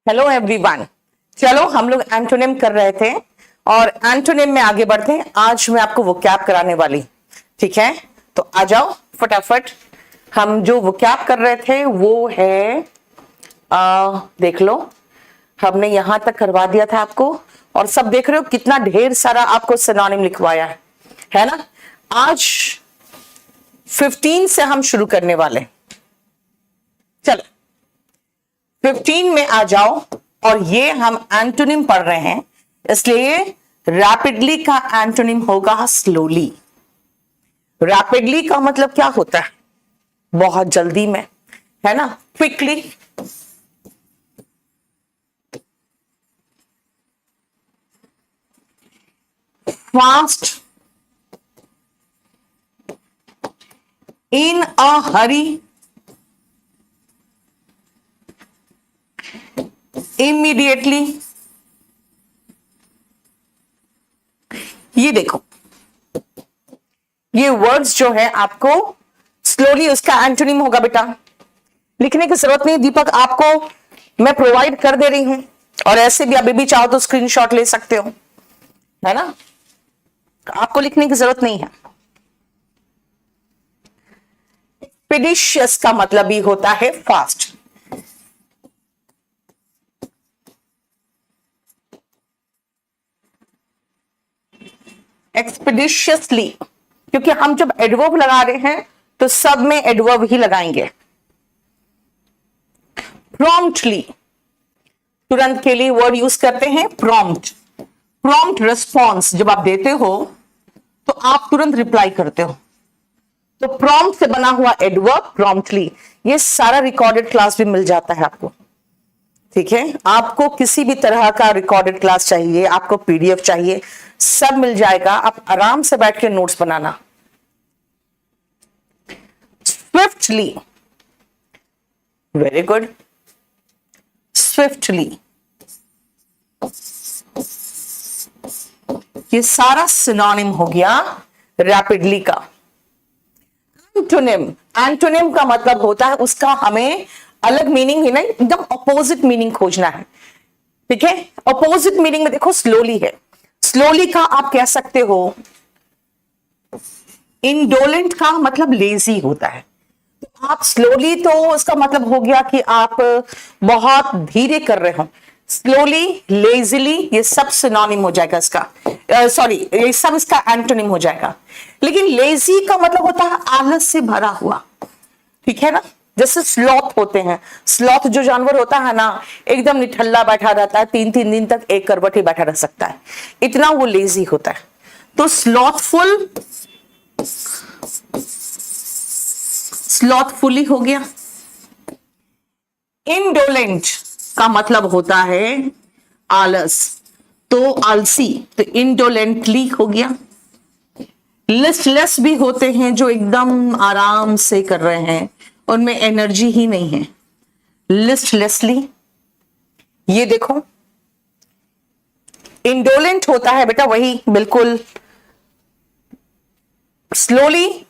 Hello everyone. चलो हम लोग एंटोनिम कर रहे थे और एंटोनिम में आगे बढ़ते हैं। आज मैं आपको वोकैब कराने वाली, ठीक है? तो आ जाओ फटाफट। हम जो वोकैब कर रहे थे वो है देख लो, हमने यहां तक करवा दिया था आपको और सब देख रहे हो कितना ढेर सारा आपको सिनोनिम लिखवाया है ना। आज 15 से हम शुरू करने वाले। चलो 15 में आ जाओ और ये हम एंटोनिम पढ़ रहे हैं, इसलिए रैपिडली का एंटोनिम होगा स्लोली। रैपिडली का मतलब क्या होता है? बहुत जल्दी में, है ना, क्विकली। फास्ट, इन अ हरी, इमीडिएटली। ये देखो, ये वर्ड्स जो है आपको स्लोली उसका एंटोनिम होगा बेटा। लिखने की जरूरत नहीं, दीपक आपको मैं प्रोवाइड कर दे रही हूं और ऐसे भी अभी भी चाहो तो स्क्रीनशॉट ले सकते हो, है ना। आपको लिखने की जरूरत नहीं है। एक्सपीडिशियस का मतलब ही होता है फास्ट। एक्सपीडिशियसली, क्योंकि हम जब एडवर्ब लगा रहे हैं तो सब में एडवर्ब ही लगाएंगे। प्रॉम्प्टली, तुरंत के लिए वर्ड यूज करते हैं प्रॉम्प्ट। प्रॉम्प्ट रिस्पॉन्स जब आप देते हो तो आप तुरंत रिप्लाई करते हो, तो प्रॉम्प्ट से बना हुआ एडवर्ब प्रॉम्प्टली। ये सारा रिकॉर्डेड क्लास भी मिल जाता है आपको, ठीक है। आपको किसी भी तरह का रिकॉर्डेड क्लास चाहिए, आपको पीडीएफ चाहिए, सब मिल जाएगा। आप आराम से बैठ के नोट्स बनाना। Swiftly, very good. स्विफ्टली, ये सारा सिनोनिम हो गया रैपिडली का। एंटोनिम, एंटोनिम का मतलब होता है उसका हमें अलग मीनिंग ही नहीं, एकदम अपोजिट मीनिंग खोजना है, ठीक है। अपोजिट मीनिंग में देखो स्लोली है। स्लोली का आप कह सकते हो इंडोलेंट का मतलब लेजी होता है। तो आप स्लोली, तो उसका मतलब हो गया कि आप बहुत धीरे कर रहे हो। स्लोली, लेजिली, ये सब सिनोनिम हो जाएगा इसका, सॉरी ये सब इसका एंटोनिम हो जाएगा। लेकिन लेजी का मतलब होता है आलस से भरा हुआ, ठीक है ना। जैसे स्लॉथ होते हैं, स्लॉथ जो जानवर होता है ना, एकदम निठल्ला बैठा रहता है, 3-3 दिन तक एक करवट ही बैठा रह सकता है, इतना वो लेजी होता है। तो स्लॉथफुल, स्लॉथफुली हो गया। इंडोलेंट का मतलब होता है आलस, तो आलसी, तो इंडोलेंटली हो गया। लिस्टलेस भी होते हैं जो एकदम आराम से कर रहे हैं, उनमें एनर्जी ही नहीं है, लिस्टलेसली। ये देखो इंडोलेंट होता है बेटा वही बिल्कुल स्लोली,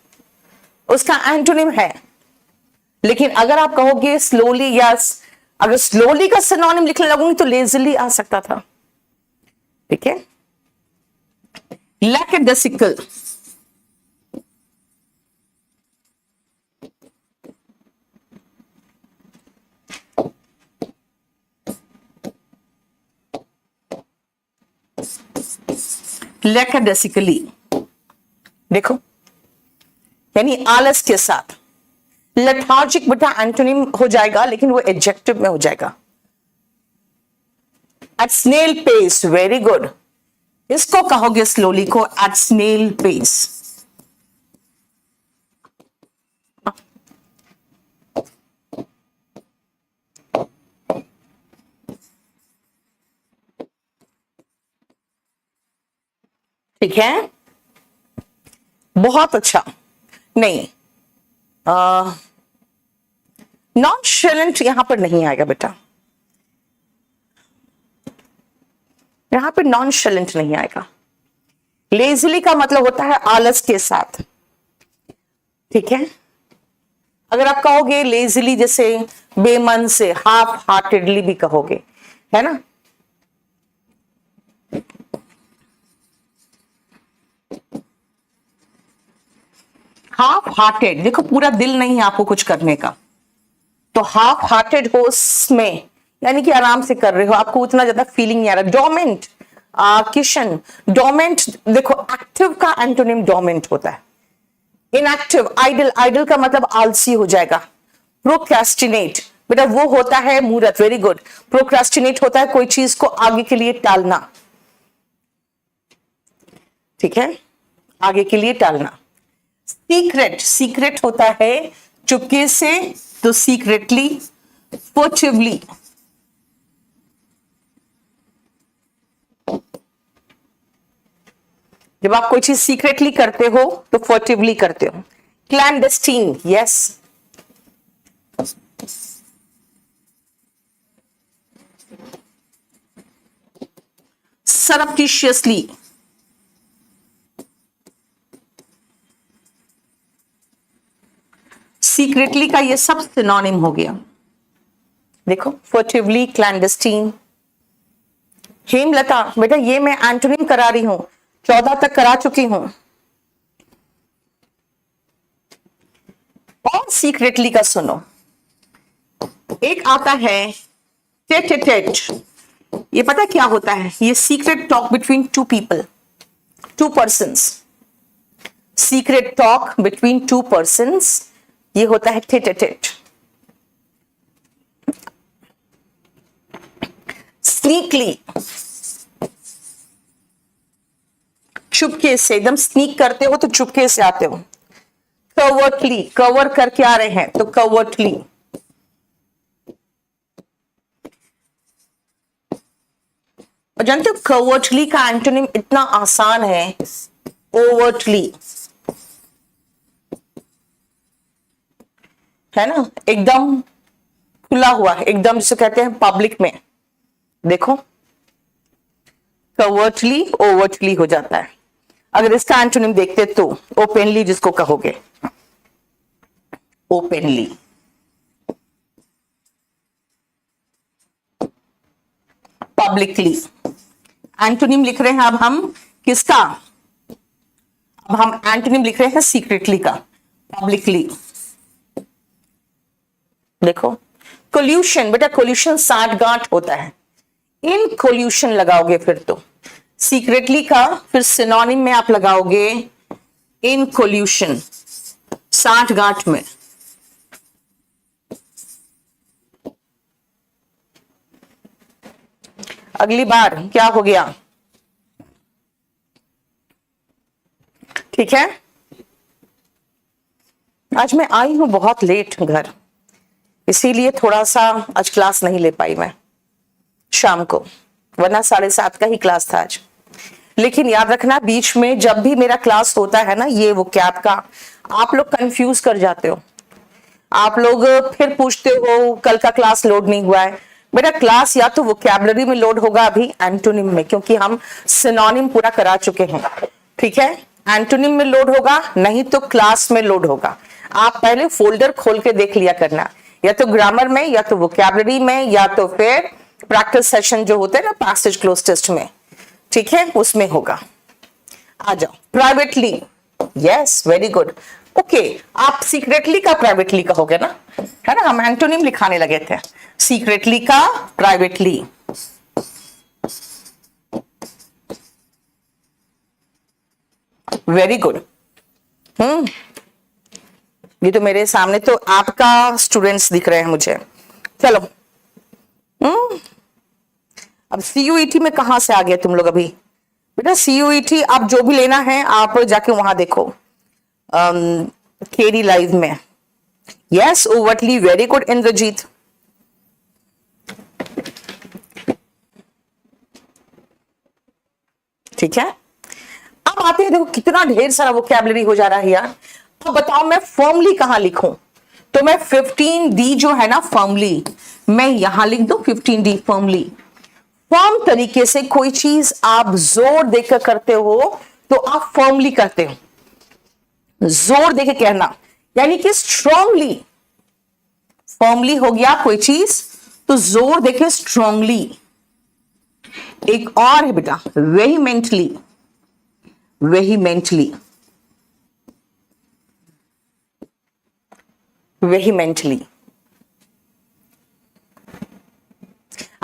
उसका एंटोनिम है। लेकिन अगर आप कहोगे स्लोली, या अगर स्लोली का सिनोनिम लिखने लगूंगी तो लेजिली आ सकता था, ठीक है। लैकेडेसिकल, लैकेडेसिकली देखो, यानी आलस के साथ। लेथार्जिक बेटा एंटोनिम हो जाएगा, लेकिन वो एडजेक्टिव में हो जाएगा। At snail pace, very good. इसको कहोगे स्लोली को एट स्नेल पेस। ठीक है, बहुत अच्छा। नहीं, नॉनशैलेंट यहां पर नहीं आएगा बेटा, यहां पर नॉनशैलेंट नहीं आएगा। लेजिली का मतलब होता है आलस के साथ, ठीक है। अगर आप कहोगे लेजिली, जैसे बेमन से, हाफ हार्टेडली भी कहोगे, है ना। हाफ हार्टेड, देखो पूरा दिल नहीं है आपको कुछ करने का, तो हाफ हार्टेड हो में यानी कि आराम से कर रहे हो, आपको उतना ज्यादा फीलिंग नहीं आ रहा। डोमेंट, किशन, डोमेंट देखो एक्टिव का एंटोनिम डोमेंट होता है। इनएक्टिव, आइडल, आइडल का मतलब आलसी हो जाएगा। प्रोक्रेस्टिनेट बेटा वो होता है मूर्त, वेरी गुड। प्रोक्रेस्टिनेट होता है कोई चीज को आगे के लिए टालना, ठीक है, आगे के लिए टालना। सीक्रेट, सीक्रेट होता है चुपके से, तो सीक्रेटली, फर्टिवली, जब आप कोई चीज सीक्रेटली करते हो तो फर्टिवली करते हो। क्लैंडस्टीन, यस, सरप्टिशियसली, सीक्रेटली का ये सब सिनोनिम हो गया। देखो फर्टिवली, क्लैंडस्टीन। हेमलता बेटा ये मैं एंटोनिम करा रही हूं, 14 तक करा चुकी हूं। और सीक्रेटली का सुनो, एक आता है टेट, ये पता क्या होता है, ये secret talk between two people, to persons, secret talk between two persons, ये होता है टेट। स्नीकली, चुपके से, एकदम स्नीक करते हो तो चुपके से आते हो। कवर्टली, कवर करके आ रहे हैं तो कवर्टली। और जानते हो कवर्टली का एंटोनिम इतना आसान है, ओवर्टली, है ना, एकदम खुला हुआ, एकदम जिसे कहते हैं पब्लिक में। देखो कवर्टली, ओवर्टली हो जाता है। अगर इसका एंटोनिम देखते तो ओपनली, जिसको कहोगे ओपनली, पब्लिकली। एंटोनिम लिख रहे हैं अब हम किसका, अब हम एंटोनिम लिख रहे हैं सीक्रेटली का, पब्लिकली। देखो कोल्यूशन, बेटा कोल्यूशन साठगांठ होता है, इन कोल्यूशन लगाओगे फिर तो सीक्रेटली का, फिर सिनोनिम में आप लगाओगे इन कोल्यूशन, साठगांठ में। अगली बार क्या हो गया, ठीक है। आज मैं आई हूं बहुत लेट घर, इसीलिए थोड़ा सा आज क्लास नहीं ले पाई मैं शाम को, वरना 7:30 का ही क्लास था आज। लेकिन याद रखना बीच में जब भी मेरा क्लास होता है ना, ये वो कैप का, आप लोग कंफ्यूज कर जाते हो, आप लोग फिर पूछते हो कल का क्लास लोड नहीं हुआ है। बेटा क्लास या तो वोकैबुलरी में लोड होगा अभी, एंटोनिम में, क्योंकि हम सिनोनिम पूरा करा चुके हैं, ठीक है। एंटोनिम में लोड होगा, नहीं तो क्लास में लोड होगा। आप पहले फोल्डर खोल के देख लिया करना, या तो ग्रामर में, या तो वोकैबुलरी में, या तो फिर प्रैक्टिस सेशन जो होते हैं ना पैसेज क्लोज टेस्ट में, ठीक है, उसमें होगा। आ जाओ privately, yes very good, okay. आप सीक्रेटली का प्राइवेटली कहोगे ना, है ना, हम एंटोनिम लिखाने लगे थे, सीक्रेटली का प्राइवेटली। Very good. ये तो मेरे सामने तो आपका स्टूडेंट्स दिख रहे हैं मुझे। चलो अब सीयूईटी में कहां से आ गए तुम लोग अभी, बेटा सीयूईटी आप जो भी लेना है आप जाके वहां देखो, केडी लाइव में। Yes overtly, very good Indrajit. ठीक है, अब आते हैं, देखो कितना ढेर सारा वोकैबुलरी हो जा रहा है यार। अब बताओ मैं फर्मली कहां लिखूं, तो मैं 15D जो है ना फर्मली, मैं यहां लिख दूं 15D फर्मली। फर्म तरीके से कोई चीज आप जोर देकर करते हो तो आप फर्मली करते हो, जोर देकर कहना, यानी कि स्ट्रांगली। फर्मली हो गया कोई चीज तो जोर देके स्ट्रांगली, एक और है बेटा, वेहीमेंटली, वेहीमेंटली, वेहीमेंटली।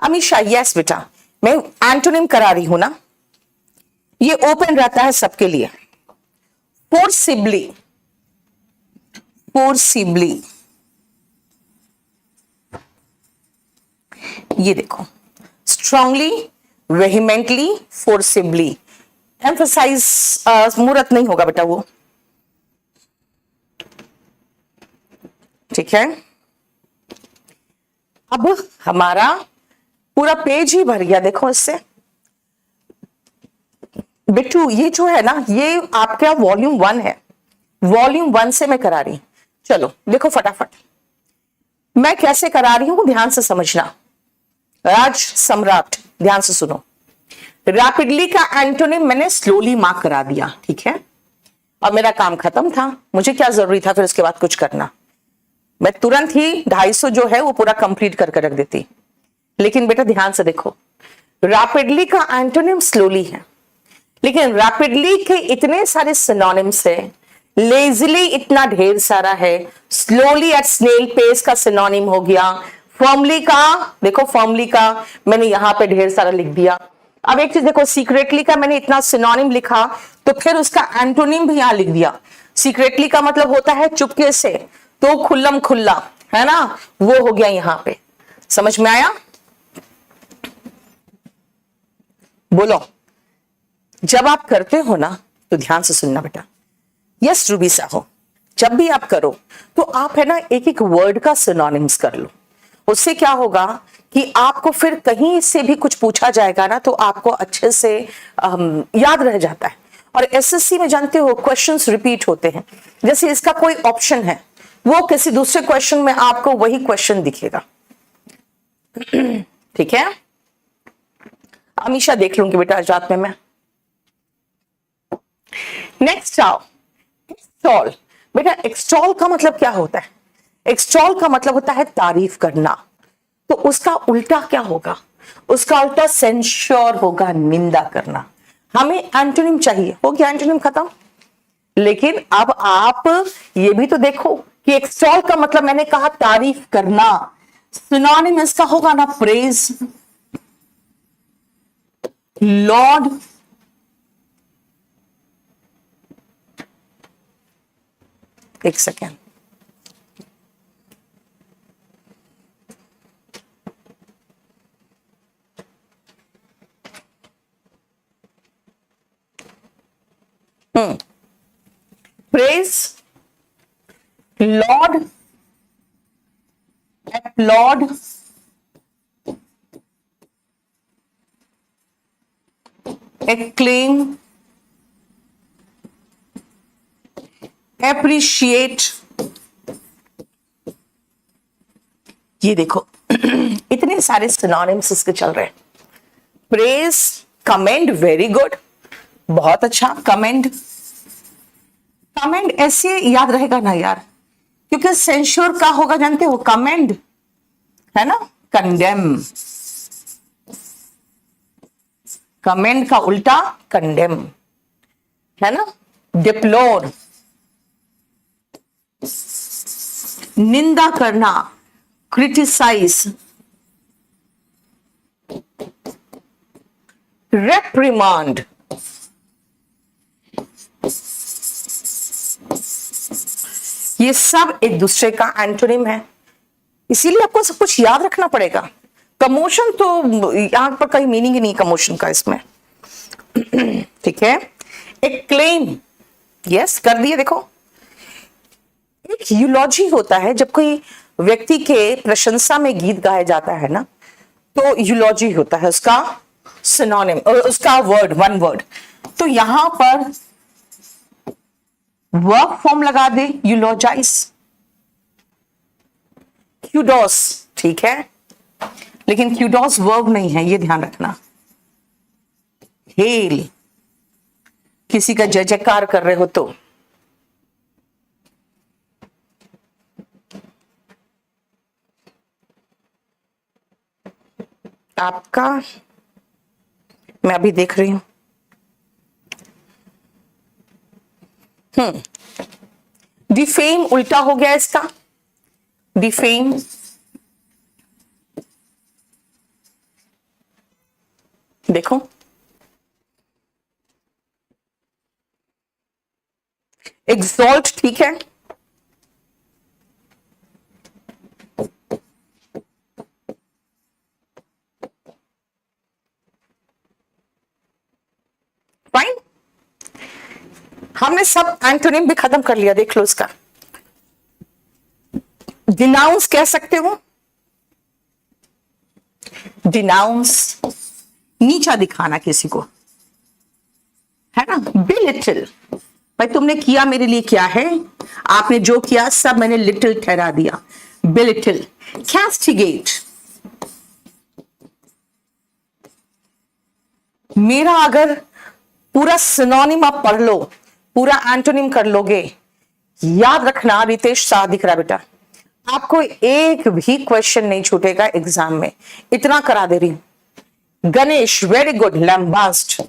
अमीशा, यस बेटा, मैं एंटोनिम करा रही हूं ना, ये ओपन रहता है सबके लिए। फोर्सिबली, फोर्सिबली, ये देखो, स्ट्रांगली, वेहीमेंटली, फोर्सिबली। एम्फसाइज मुहूर्त नहीं होगा बेटा वो, ठीक है। अब हमारा पूरा पेज ही भर गया, देखो इससे। बिट्टू, ये जो है ना, ये आपका वॉल्यूम 1 है, वॉल्यूम 1 से मैं करा रही हूं। चलो देखो फटाफट मैं कैसे करा रही हूं, ध्यान से समझना। राज सम्राट, ध्यान से सुनो। रैपिडली का एंटोनिम मैंने स्लोली मार्क करा दिया, ठीक है। अब मेरा काम खत्म था, मुझे क्या जरूरी था फिर उसके बाद कुछ करना। मैं तुरंत ही 250 जो है वो पूरा कंप्लीट करके रख देती। लेकिन बेटा ध्यान से देखो, रैपिडली का एंटोनिम स्लोली है, लेकिन रैपिडली के इतने सारे सिनोनिम्स है, लेजिली इतना ढेर सारा है, स्लोली एट स्नेल पेस का सिनोनिम हो गया, फर्मली का देखो, फर्मली का मैंने यहां पे ढेर सारा लिख दिया। अब एक चीज देखो, सीक्रेटली का मैंने इतना सिनोनिम लिखा तो फिर उसका एंटोनिम भी यहां लिख दिया। सीक्रेटली का मतलब होता है चुपके से, तो खुल्लम खुल्ला, है ना, वो हो गया यहां पे। समझ में आया? बोलो। जब आप करते हो ना तो ध्यान से सुनना बेटा। यस रूबी साहो, जब भी आप करो तो आप है ना एक एक वर्ड का सिनोनिम्स कर लो। उससे क्या होगा कि आपको फिर कहीं से भी कुछ पूछा जाएगा ना तो आपको अच्छे से याद रह जाता है। और एसएससी में जानते हो क्वेश्चंस रिपीट होते हैं, जैसे इसका कोई ऑप्शन है, वो किसी दूसरे क्वेश्चन में आपको वही क्वेश्चन दिखेगा। ठीक है, अमीशा देख लूंगी बेटा आज रात में मैं। नेक्स्ट आओ, एक्सटॉल। बेटा एक्सटॉल का मतलब क्या होता है? एक्सटॉल का मतलब होता है तारीफ करना, तो उसका उल्टा क्या होगा? उसका उल्टा सेंश्योर होगा, निंदा करना। हमें एंटोनिम चाहिए, हो गया एंटोनिम खत्म। लेकिन अब आप ये भी तो देखो कि एक्सटॉल का मतलब मैंने कहा तारीफ करना, सिनोनिम इसका होगा ना प्रेज, लॉर्ड, एक second, praise, Lord, applaud, acclaim, appreciate। ये देखो इतने सारे सिनोनिम्स इसके चल रहे हैं। प्रेज, कमेंड, वेरी गुड, बहुत अच्छा। कमेंड, कमेंड ऐसे याद रहेगा ना यार, क्योंकि सेंश्योर का होगा जानते हो, कमेंड है ना, कंडेम। कमेंड का उल्टा कंडेम, है ना। डिप्लोर, निंदा करना, क्रिटिसाइज। रेप्रिमांड, ये सब एक दूसरे का एंटोनिम है, इसीलिए आपको सब कुछ याद रखना पड़ेगा। कमोशन तो यहां पर कहीं मीनिंग ही नहीं कमोशन का इसमें। ठीक है, एक क्लेम, यस कर दिए। देखो एक यूलॉजी होता है, जब कोई व्यक्ति के प्रशंसा में गीत गाया जाता है ना, तो यूलॉजी होता है उसका सिनोनिम, उसका वर्ड, वन वर्ड। तो यहां पर वर्ब फॉर्म लगा दे, यूलॉजाइज, क्यूडोस, ठीक है, लेकिन क्यूडोस वर्ब नहीं है, ये ध्यान रखना। हेल, किसी का जय जयकार कर रहे हो तो। आपका मैं अभी देख रही हूं। डिफेम उल्टा हो गया इसका, डिफेम। देखो, एग्जॉल्ट ठीक है, फाइन। हमने सब एंटोनिम भी खत्म कर लिया, देख लो इसका। डिनाउंस कह सकते हो, डिनाउंस नीचा दिखाना किसी को, है ना। बिलिटिल, भाई तुमने किया मेरे लिए क्या है, आपने जो किया सब मैंने लिटिल ठहरा दिया, बिलिटिल। कैस्टिगेट, मेरा अगर पूरा सिनोनिम आप पढ़ लो, पूरा एंटोनिम कर लोगे, याद रखना, रितेश शाह दिख रहा बेटा, आपको एक भी क्वेश्चन नहीं छूटेगा एग्जाम में, इतना करा दे रही हूं। Ganesh, very good. Lambast,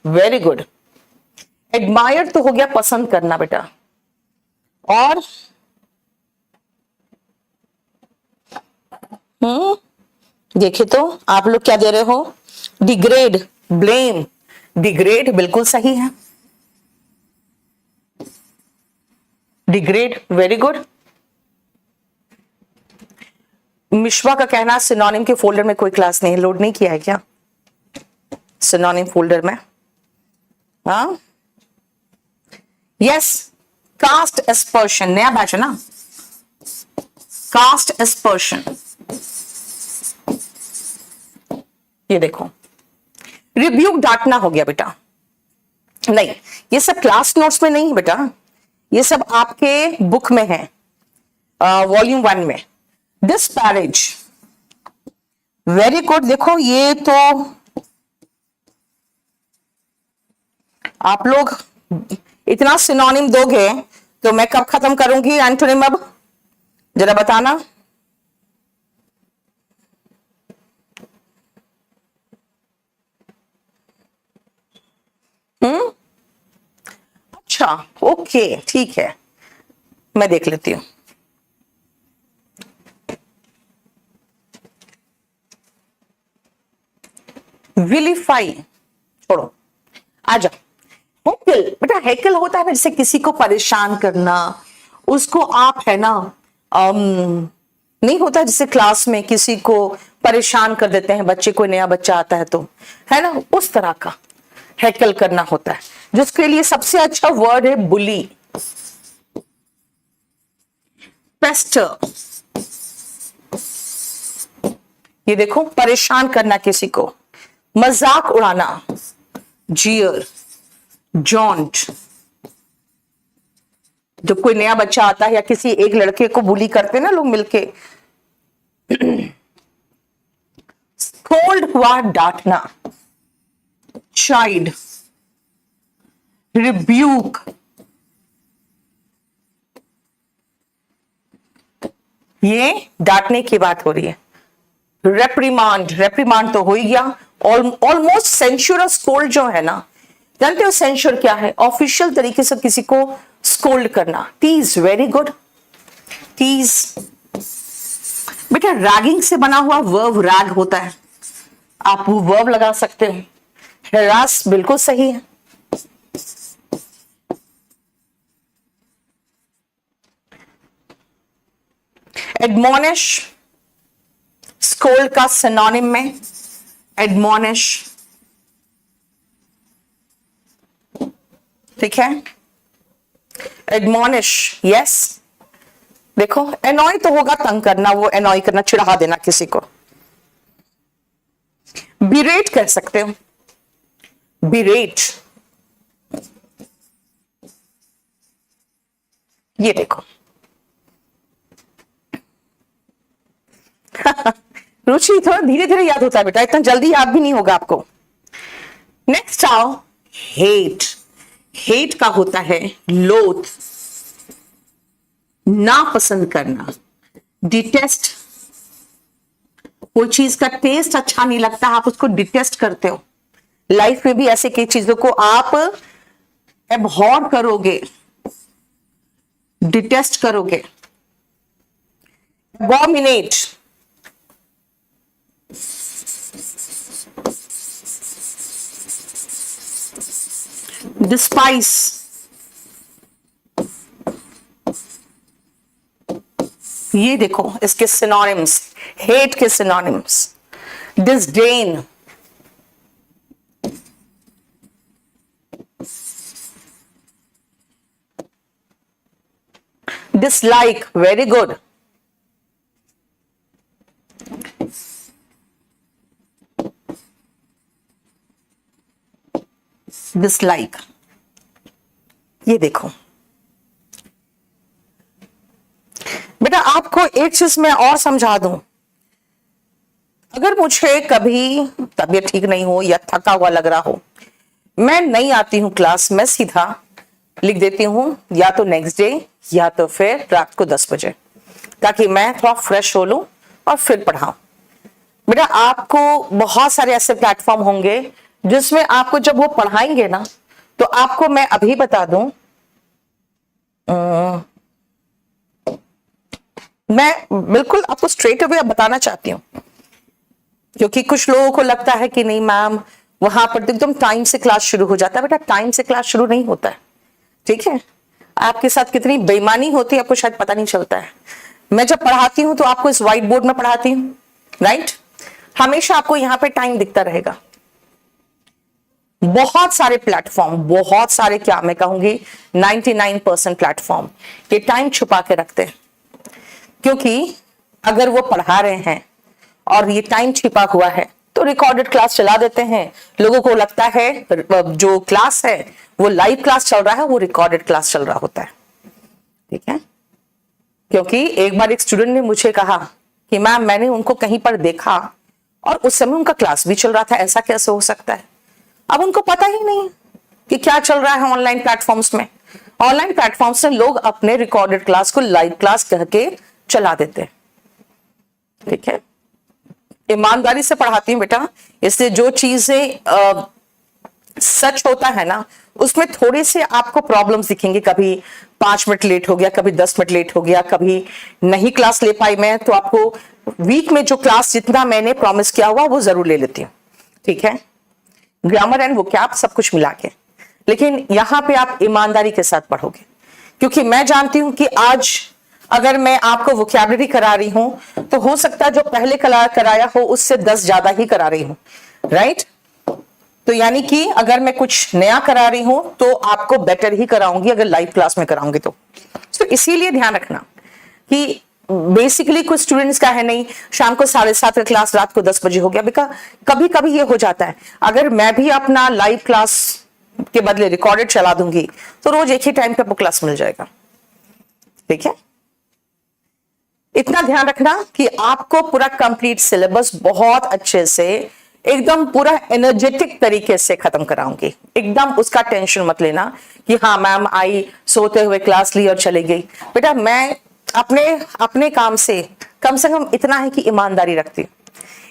very good. Admire तो हो गया पसंद करना बेटा, और देखे तो आप लोग क्या दे रहे हो, डिग्रेड, ब्लेम। डिग्रेड बिल्कुल सही है, डिग्रेड, वेरी गुड। मिश्वा का कहना सिनोनिम के फोल्डर में कोई क्लास नहीं लोड नहीं किया है क्या, सिनोनिम फोल्डर में। हाँ, यस। कास्ट एस्पर्शन, नया बैच है ना, कास्ट एस्पर्शन। ये देखो, रिब्यूक डांटना हो गया बेटा, नहीं ये सब क्लास नोट्स में नहीं है बेटा, ये सब आपके बुक में है, वॉल्यूम 1 में। Disparage, very good. देखो ये तो आप लोग इतना सिनोनिम दोगे तो मैं कब खत्म करूंगी एंटोनिम, अब जरा बताना। अच्छा, ओके, ठीक है, मैं देख लेती हूं। विलीफाई छोड़ो, आजा। हैकल बेटा, हैकल होता है ना जैसे किसी को परेशान करना, उसको आप है ना नहीं होता जैसे क्लास में किसी को परेशान कर देते हैं बच्चे, कोई नया बच्चा आता है तो, है ना, उस तरह का हैकल करना होता है, जिसके लिए सबसे अच्छा वर्ड है बुली। पेस्टर, ये देखो परेशान करना किसी को, मजाक उड़ाना, जियर, जॉन्ट। जब कोई नया बच्चा आता है या किसी एक लड़के को बुली करते हैं ना लोग मिलके, स्कोल्ड हुआ डांटना, चाइल्ड, रिब्यूक, ये डांटने की बात हो रही है। रेप्रीमांड, रेप्रीमांड तो हो ही गया। ऑलमोस्ट सेंश्योर और स्कोल्ड जो है ना, जानते हो सेंश्योर क्या है, ऑफिशियल तरीके से किसी को स्कोल्ड करना। Tease, very good, tease. बेटा रैगिंग से बना हुआ वर्ब रैग होता है, आप वो वर्ब लगा सकते हो। हेरास बिल्कुल सही है। एडमोनिश, स्कोल्ड का सिनोनिम में एडमोनिश, ठीक है। Admonish, yes. देखो एनॉय तो होगा तंग करना, वो एनॉय करना, चिढ़ा देना किसी को। बिरेट कर सकते हो, बिरेट। ये देखो रुचि, थोड़ा धीरे धीरे याद होता है बेटा, इतना जल्दी याद भी नहीं होगा आपको। नेक्स्ट आओ, हेट। हेट का होता है लोथ, नापसंद करना, डिटेस्ट, कोई चीज का टेस्ट अच्छा नहीं लगता, आप उसको डिटेस्ट करते हो। लाइफ में भी ऐसे कई चीजों को आप एबहॉर करोगे, डिटेस्ट करोगे, एबॉमिनेट। डिस्पाइस, ये देखो इसके सिनोनिम्स, हेट के synonyms, disdain, dislike, very good, dislike, ये देखो बेटा। आपको एक चीज मैं और समझा दूं, अगर मुझे कभी तबीयत ठीक नहीं हो या थका हुआ लग रहा हो, मैं नहीं आती हूं क्लास, मैं सीधा लिख देती हूं या तो नेक्स्ट डे या तो फिर रात को 10 बजे, ताकि मैं थोड़ा फ्रेश हो लूं और फिर पढ़ाऊं। बेटा आपको बहुत सारे ऐसे प्लेटफॉर्म होंगे जिसमें आपको जब वो पढ़ाएंगे ना, तो आपको मैं अभी बता दूं, मैं बिल्कुल आपको स्ट्रेट अवे बताना चाहती हूँ, क्योंकि कुछ लोगों को लगता है कि नहीं मैम वहां पर तो एकदम टाइम से क्लास शुरू हो जाता है। बेटा टाइम से क्लास शुरू नहीं होता है, ठीक है। आपके साथ कितनी बेईमानी होती है आपको शायद पता नहीं चलता है। मैं जब पढ़ाती हूं तो आपको इस व्हाइट बोर्ड में पढ़ाती हूं, राइट। हमेशा आपको यहां पे टाइम दिखता रहेगा। बहुत सारे प्लेटफॉर्म, बहुत सारे, क्या मैं कहूंगी 99% प्लेटफॉर्म ये टाइम छुपा के रखते हैं, क्योंकि अगर वो पढ़ा रहे हैं और ये टाइम छिपा हुआ है तो रिकॉर्डेड क्लास चला देते हैं। लोगों को लगता है जो क्लास है वो लाइव क्लास चल रहा है, वो रिकॉर्डेड क्लास चल रहा होता है, ठीक है। क्योंकि एक बार एक स्टूडेंट ने मुझे कहा कि मैम मैंने उनको कहीं पर देखा और उस समय उनका क्लास भी चल रहा था, ऐसा कैसे हो सकता है। अब उनको पता ही नहीं कि क्या चल रहा है ऑनलाइन प्लेटफॉर्म्स में। ऑनलाइन प्लेटफॉर्म्स में लोग अपने रिकॉर्डेड क्लास को लाइव क्लास कह के चला देते हैं, ठीक है। ईमानदारी से पढ़ाती हूँ बेटा, इसलिए जो चीजें सच होता है ना उसमें थोड़े से आपको प्रॉब्लम्स दिखेंगे। कभी 5 मिनट लेट हो गया, कभी 10 मिनट लेट हो गया, कभी नहीं क्लास ले पाई मैं, तो आपको वीक में जो क्लास जितना मैंने प्रॉमिस किया हुआ वो जरूर ले लेती हूँ, ठीक है। ग्रामर एंड वोकैब सब कुछ मिला के, लेकिन यहां पे आप ईमानदारी के साथ पढ़ोगे, क्योंकि मैं जानती हूं कि आज अगर मैं आपको वोकैबुलरी करा रही हूं तो हो सकता है जो पहले कराया हो उससे 10 ज्यादा ही करा रही हूं, राइट। तो यानी कि अगर मैं कुछ नया करा रही हूं तो आपको बेटर ही कराऊंगी अगर लाइव क्लास में कराऊंगी तो इसीलिए ध्यान रखना कि बेसिकली कुछ स्टूडेंट्स का है नहीं शाम को 7:30 का क्लास रात को 10 बजे हो गया। बिकॉज कभी कभी ये हो जाता है, अगर मैं भी अपना लाइव क्लास के बदले रिकॉर्डेड चला दूंगी तो रोज एक ही टाइम पे आपको क्लास मिल जाएगा, ठीक है। इतना ध्यान रखना कि आपको पूरा कंप्लीट सिलेबस बहुत अच्छे से एकदम पूरा एनर्जेटिक तरीके से खत्म कराऊंगी। एकदम उसका टेंशन मत लेना कि हाँ मैम आई सोते हुए क्लास ली और चली गई। बेटा मैं अपने काम से कम इतना है कि ईमानदारी रखती हूँ,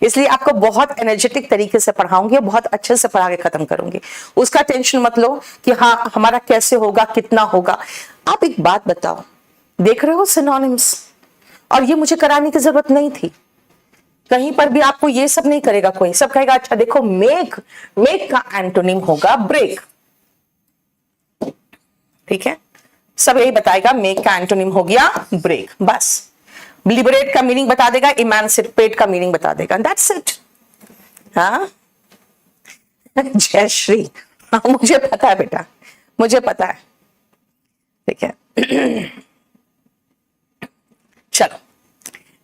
इसलिए आपको बहुत एनर्जेटिक तरीके से पढ़ाऊंगी, बहुत अच्छे से पढ़ा के खत्म करूंगी। उसका टेंशन मत लो कि हाँ हमारा कैसे होगा, कितना होगा। आप एक बात बताओ, देख रहे हो सिनोनिम्स, और ये मुझे कराने की जरूरत नहीं थी। कहीं पर भी आपको ये सब नहीं करेगा कोई, सब कहेगा अच्छा देखो मेक का एंटोनिम होगा ब्रेक, ठीक है। सब यही बताएगा, मेक का एंटोनिम हो गया ब्रेक, बस। लिबरेट का मीनिंग बता देगा, इमांसिपेट का मीनिंग बता देगा, दैट्स इट। हाँ जय श्री, हाँ मुझे पता है बेटा, मुझे पता है, ठीक है। चलो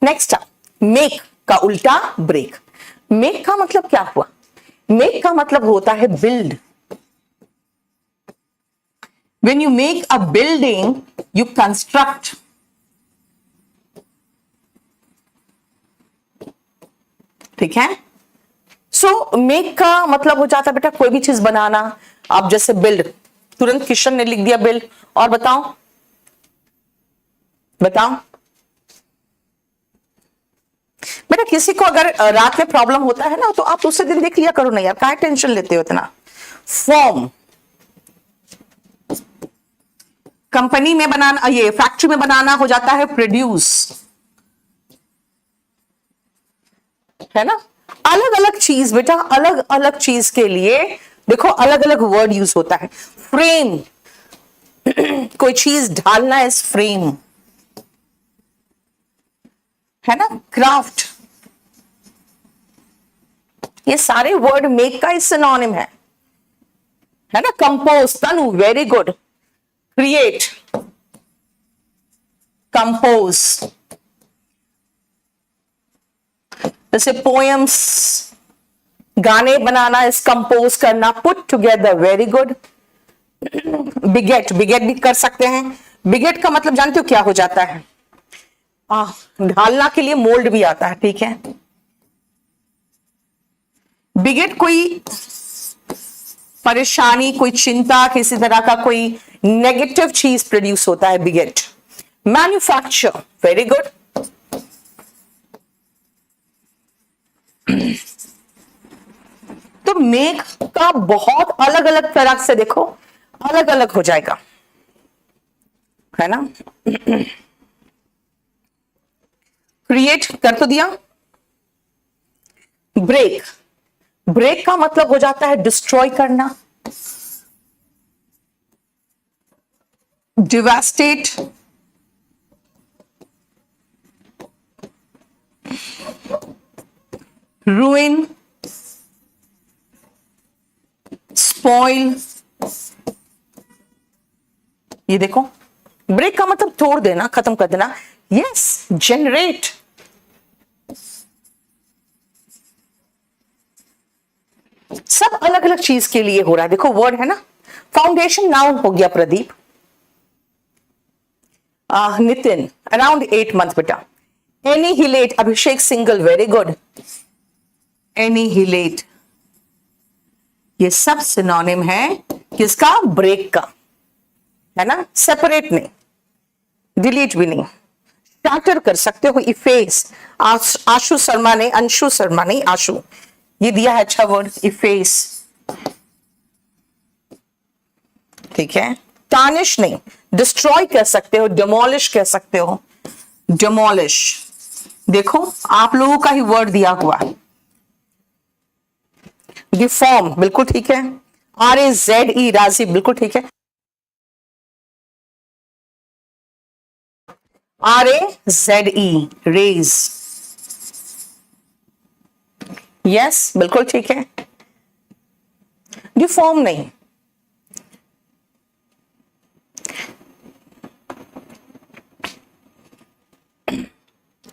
नेक्स्ट, मेक का उल्टा ब्रेक। मेक का मतलब क्या हुआ? मेक का मतलब होता है build. When you make a building, you construct. ठीक है। सो मेक का मतलब हो जाता है बेटा कोई भी चीज बनाना। आप जैसे बिल्ड, तुरंत किशन ने लिख दिया बिल्ड, और बताओ बेटा किसी को अगर रात में प्रॉब्लम होता है ना, तो आप दूसरे दिन देख लिया करो ना यार, काहे टेंशन लेते हो इतना। फॉर्म, कंपनी में बनाना, ये फैक्ट्री में बनाना हो जाता है प्रोड्यूस, है ना। अलग अलग चीज बेटा, अलग अलग चीज के लिए देखो अलग अलग वर्ड यूज होता है। फ्रेम, कोई चीज ढालना इज फ्रेम, है ना। क्राफ्ट, ये सारे वर्ड मेक का ही सिनोनिम है ना। कंपोज, तनु वेरी गुड। क्रिएट, कंपोज, जैसे पोएम्स, गाने बनाना इस कंपोज करना, पुट टुगेदर, वेरी गुड। बिगेट, बिगेट भी कर सकते हैं। बिगेट का मतलब जानते हो क्या हो जाता है? ढालना के लिए मोल्ड भी आता है, ठीक है। बिगेट कोई परेशानी, कोई चिंता, किसी तरह का कोई नेगेटिव चीज प्रोड्यूस होता है बिगेट। Manufacture, very good. तो मेक का बहुत अलग अलग तरह से देखो अलग अलग हो जाएगा, है ना। क्रिएट कर तो दिया। ब्रेक, ब्रेक का मतलब हो जाता है डिस्ट्रॉय करना। डिवास्टेट, ruin, स्पॉइल। ये देखो ब्रेक का मतलब तोड़ देना, खत्म कर देना। यस, जनरेट, सब अलग अलग चीज के लिए हो रहा है। देखो वर्ड है ना। फाउंडेशन नाउन हो गया प्रदीप। नितिन अराउंड 8 months बेटा। एनीहिलेट, अभिषेक सिंगल, वेरी गुड। एनीहिलेट, ये सब सिनोनिम है किसका? ब्रेक का, है ना। सेपरेट नहीं, डिलीट भी नहीं। शाटर कर सकते हो, इफेस। आशु शर्मा ने, अंशु शर्मा नहीं, आशु, ये दिया है अच्छा वर्ड, इफेस, ठीक है। टार्निश नहीं, डिस्ट्रॉय कह सकते हो, डिमोलिश कह सकते हो, डिमोलिश। देखो आप लोगों का ही वर्ड दिया हुआ। डिफॉर्म, बिल्कुल ठीक है। RAZE, राजी, बिल्कुल ठीक है। RAZE, रेज, यस, बिल्कुल ठीक है। डिफॉर्म नहीं।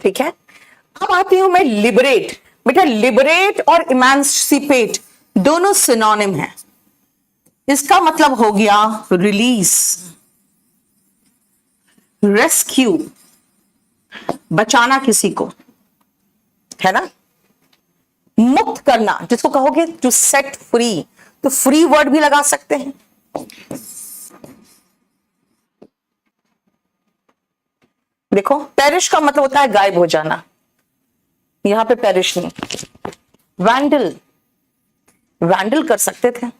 ठीक है। अब आती हूं मैं लिबरेट। बेटा लिबरेट और इमांसिपेट दोनों सिनोनिम है। इसका मतलब हो गया रिलीज, रेस्क्यू, बचाना किसी को, है ना। मुक्त करना, जिसको कहोगे टू सेट फ्री, तो फ्री वर्ड भी लगा सकते हैं। देखो पेरिश का मतलब होता है गायब हो जाना, यहां पे पेरिश नहीं। वैंडल, वैंडल कर सकते थे।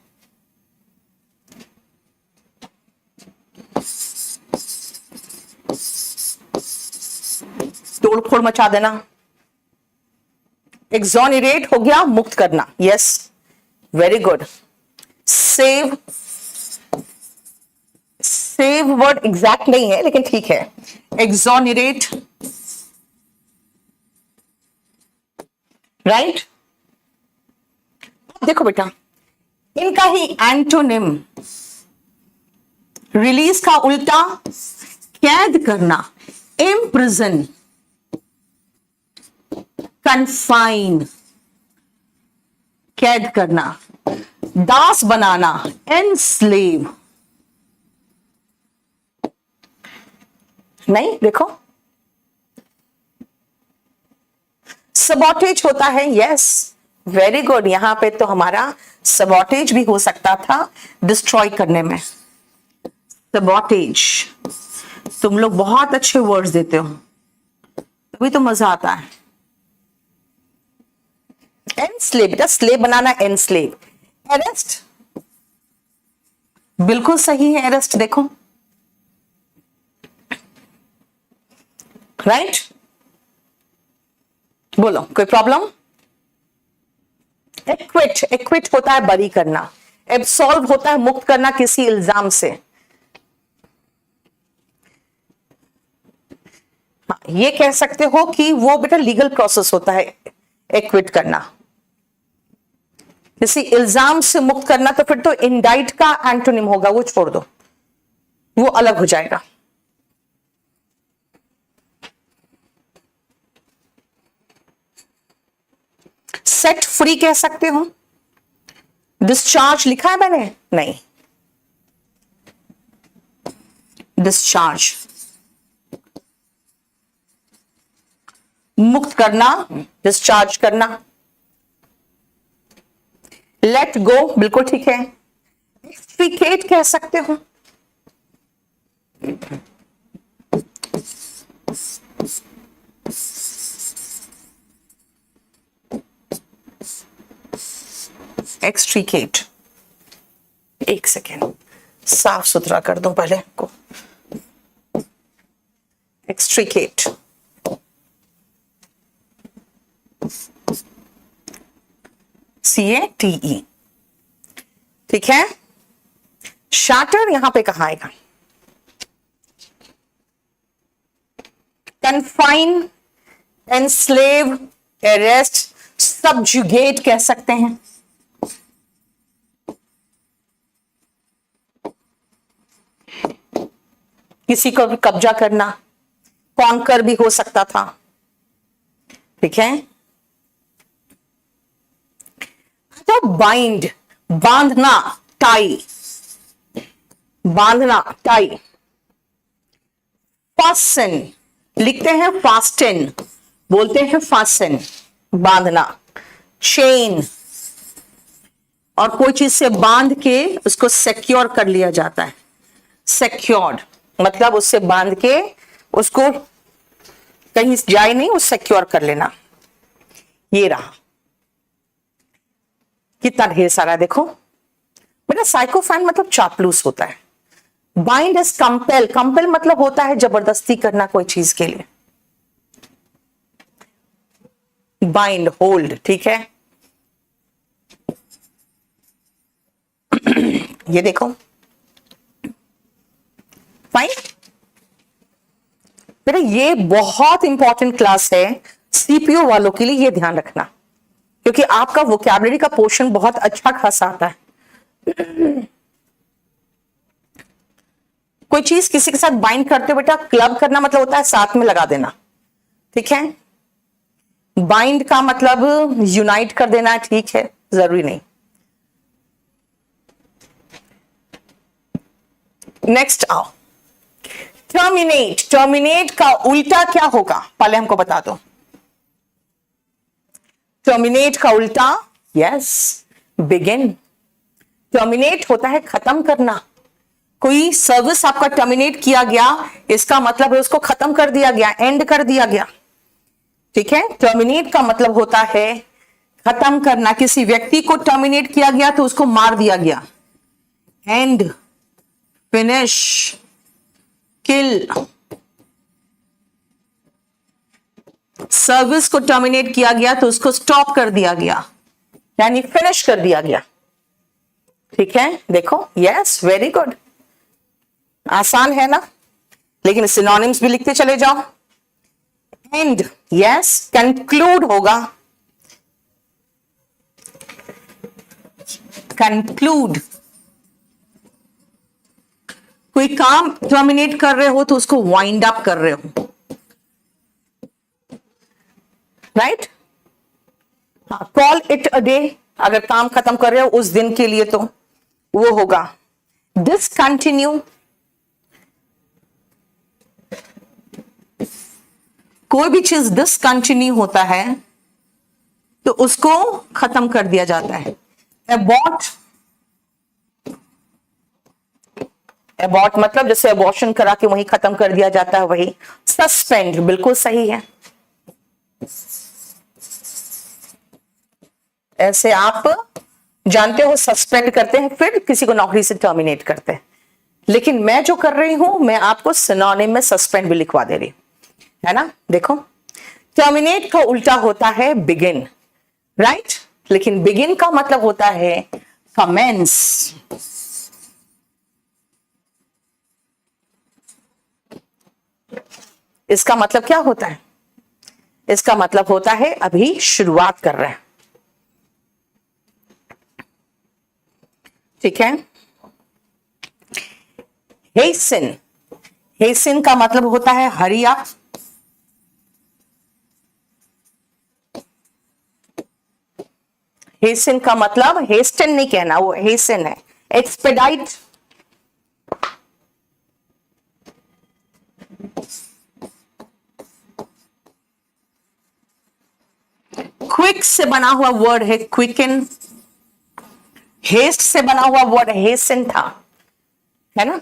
तोड़फोड़ मचा देना। एक्सोनरेट हो गया मुक्त करना, yes, very good. Save, save word exact नहीं है लेकिन ठीक है। Exonerate, right. देखो बेटा इनका ही एंटोनिम, रिलीज का उल्टा कैद करना, इम्प्रिजन, कन्फाइन, कैद करना। दास बनाना, एनस्लेव, नहीं। देखो सबॉटेज होता है, यस, वेरी गुड। यहां पे तो हमारा सबॉटेज भी हो सकता था डिस्ट्रॉय करने में। सबॉटेज, तुम लोग बहुत अच्छे वर्ड्स देते हो, तभी तो मजा आता है। एनस्लेव, बेटा स्लेव बनाना, एनस्लेव। अरेस्ट, बिल्कुल सही है, अरेस्ट देखो, राइट। बोलो कोई प्रॉब्लम? एक्विट, एक्विट होता है बरी करना, एब्सॉल्व होता है मुक्त करना किसी इल्जाम से। हाँ, ये कह सकते हो कि वो बेटा लीगल प्रोसेस होता है एक्विट करना, किसी इल्जाम से मुक्त करना। तो फिर तो इंडाइट का एंटोनिम होगा, वो छोड़ दो, वो अलग हो जाएगा। सेट फ्री कह सकते हो। डिस्चार्ज लिखा है मैंने? नहीं, डिस्चार्ज मुक्त करना, डिस्चार्ज करना। लेट गो, बिल्कुल ठीक है। एक्सट्रीकेट कह सकते हो। एक्सट्रीकेट, एक सेकेंड साफ सुथरा कर दो पहले को। एक्सट्रीकेट, CATE, ठीक है। शाटर यहां पे कहां आएगा? कन्फाइन, एनस्लेव, अरेस्ट, सबजुगेट कह सकते हैं। किसी को भी कब्जा करना, कॉन्कर भी हो सकता था, ठीक है। तो बाइंड, बांधना, टाई, बांधना, टाई। फास्टन, लिखते हैं फास्टन, बोलते हैं फास्टन, बांधना। चेन, और कोई चीज से बांध के उसको सिक्योर कर लिया जाता है। सिक्योर्ड मतलब उससे बांध के उसको कहीं जाए नहीं, वो सिक्योर कर लेना। ये रहा, कितना ढेर सारा देखो बेटा। साइकोफैन मतलब चापलूस होता है। बाइंड इज कंपेल, कंपेल मतलब होता है जबरदस्ती करना कोई चीज के लिए। बाइंड, होल्ड, ठीक है। ये देखो, फाइन बेटा। ये बहुत इंपॉर्टेंट क्लास है सीपीयू वालों के लिए, ये ध्यान रखना, क्योंकि आपका वोकैबुलरी का पोर्शन बहुत अच्छा खासा आता है। कोई चीज किसी के साथ बाइंड करते हो बेटा, क्लब करना मतलब होता है साथ में लगा देना, ठीक है। बाइंड का मतलब यूनाइट कर देना, ठीक है, जरूरी नहीं। नेक्स्ट आओ, टर्मिनेट। टर्मिनेट का उल्टा क्या होगा पहले हमको बता दो। टर्मिनेट का उल्टा, यस, बिगिन। टर्मिनेट होता है खत्म करना। कोई सर्विस आपका टर्मिनेट किया गया, इसका मतलब है उसको खत्म कर दिया गया, एंड कर दिया गया, ठीक है। टर्मिनेट का मतलब होता है खत्म करना। किसी व्यक्ति को टर्मिनेट किया गया तो उसको मार दिया गया। And, finish, kill. सर्विस को टर्मिनेट किया गया तो उसको स्टॉप कर दिया गया, यानी फिनिश कर दिया गया, ठीक है। देखो, यस, वेरी गुड, आसान है ना। लेकिन सिनोनिम्स भी लिखते चले जाओ। एंड, यस, कंक्लूड होगा, कंक्लूड। कोई काम टर्मिनेट कर रहे हो तो उसको वाइंड अप कर रहे हो, right. Call it a day, अगर काम खत्म कर रहे हो उस दिन के लिए तो वो होगा। डिसकंटिन्यू, कोई भी चीज डिसकंटिन्यू होता है तो उसको खत्म कर दिया जाता है। एबॉर्ट, एबॉर्ट मतलब जैसे अबॉर्शन करा के वही खत्म कर दिया जाता है, वही। सस्पेंड, बिल्कुल सही है। ऐसे आप जानते हो सस्पेंड करते हैं, फिर किसी को नौकरी से टर्मिनेट करते हैं। लेकिन मैं जो कर रही हूं, मैं आपको सिनोनिम में सस्पेंड भी लिखवा दे रही हूं, है ना। देखो, टर्मिनेट का उल्टा होता है बिगिन, राइट। लेकिन बिगिन का मतलब होता है कमेंस। इसका मतलब क्या होता है? इसका मतलब होता है अभी शुरुआत कर रहे हैं, ठीक है। हेसिन, हेसिन का मतलब होता है हरी अप। हेसिन का मतलब हेस्टन नहीं कहना, वो हेसिन है। एक्सपेडाइट, क्विक से बना हुआ वर्ड है क्विकन। हेस्ट से बना हुआ वर्ड हेसन था, है ना।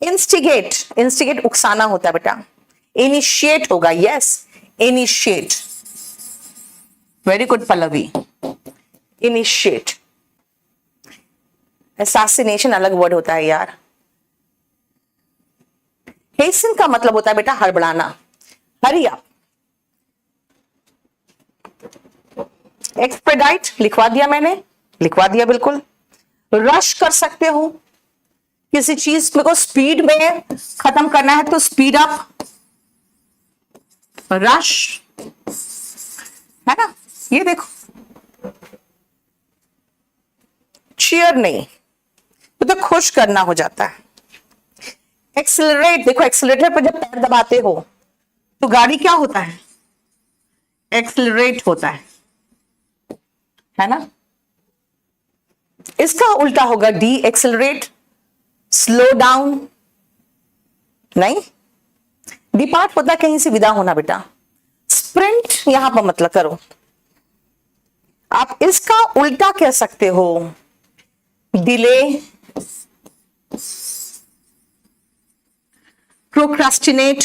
इंस्टिगेट, इंस्टिगेट उकसाना होता है बेटा। इनिशिएट होगा, yes, initiate. Very good Pallavi, initiate. Assassination अलग वर्ड होता है यार। हेसन का मतलब होता है बेटा हड़बड़ाना, हरी अप। एक्सपेडाइट लिखवा दिया मैंने, लिखवा दिया बिल्कुल। रश कर सकते हो, किसी चीज को स्पीड में खत्म करना है तो स्पीड अप, रश, है ना। ये देखो, चीयर नहीं, तो खुश करना हो जाता है। एक्सेलरेट, देखो एक्सेलरेटर पर जब पैर दबाते हो तो गाड़ी क्या होता है? एक्सेलरेट होता है ना। इसका उल्टा होगा डी एक्सेलरेट, स्लो डाउन नहीं। डिपार्ट होता है कहीं से विदा होना बेटा। स्प्रिंट यहां पर मतलब करो। आप इसका उल्टा कह सकते हो delay, procrastinate,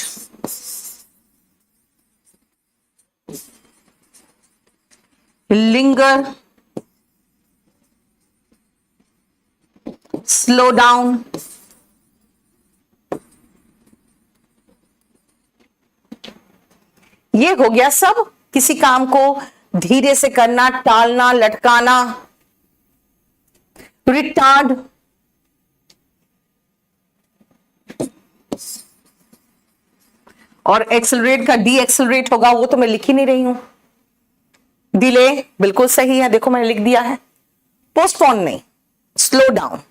linger, slow down, ये हो गया सब किसी काम को धीरे से करना, टालना, लटकाना। रिटार्ड, और एक्सेलरेट का डी एक्सेलरेट होगा, वो तो मैं लिख ही नहीं रही हूं। डिले बिल्कुल सही है, देखो मैंने लिख दिया है। पोस्टपोन नहीं, स्लो डाउन।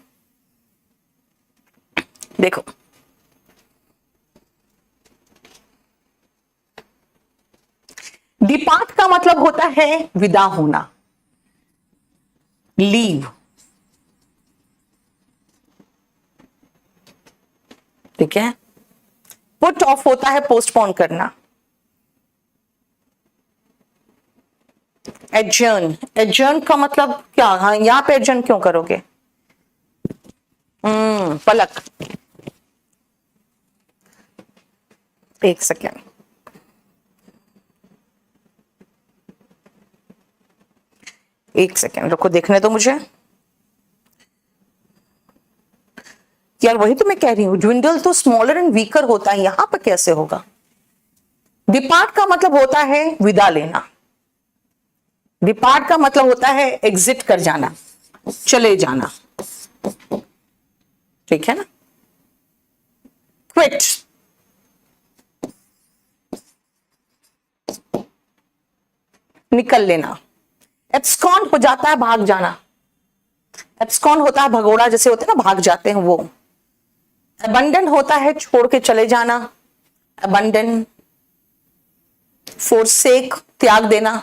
देखो, डिपार्ट का मतलब होता है विदा होना, लीव, ठीक है। पुट ऑफ होता है पोस्टपोन करना। एडजर्न, एडजर्न का मतलब क्या? हाँ, यहां पे एडजर्न क्यों करोगे? पलक, एक सेकेंड, एक सेकेंड रुको, देखने दो मुझे यार। वही तो मैं कह रही हूं, ड्विंडल तो स्मॉलर एंड वीकर होता है, यहां पर कैसे होगा? डिपार्ट का मतलब होता है विदा लेना। डिपार्ट का मतलब होता है एग्जिट कर जाना, चले जाना, ठीक है ना। क्विट, निकल लेना। एब्सकॉन्ड हो जाता है भाग जाना। एब्सकॉन्ड होता है भगोड़ा जैसे होते हैं ना, भाग जाते हैं वो। अबंडन होता है छोड़ के चले जाना, अबंडन। फोरसेक, त्याग देना।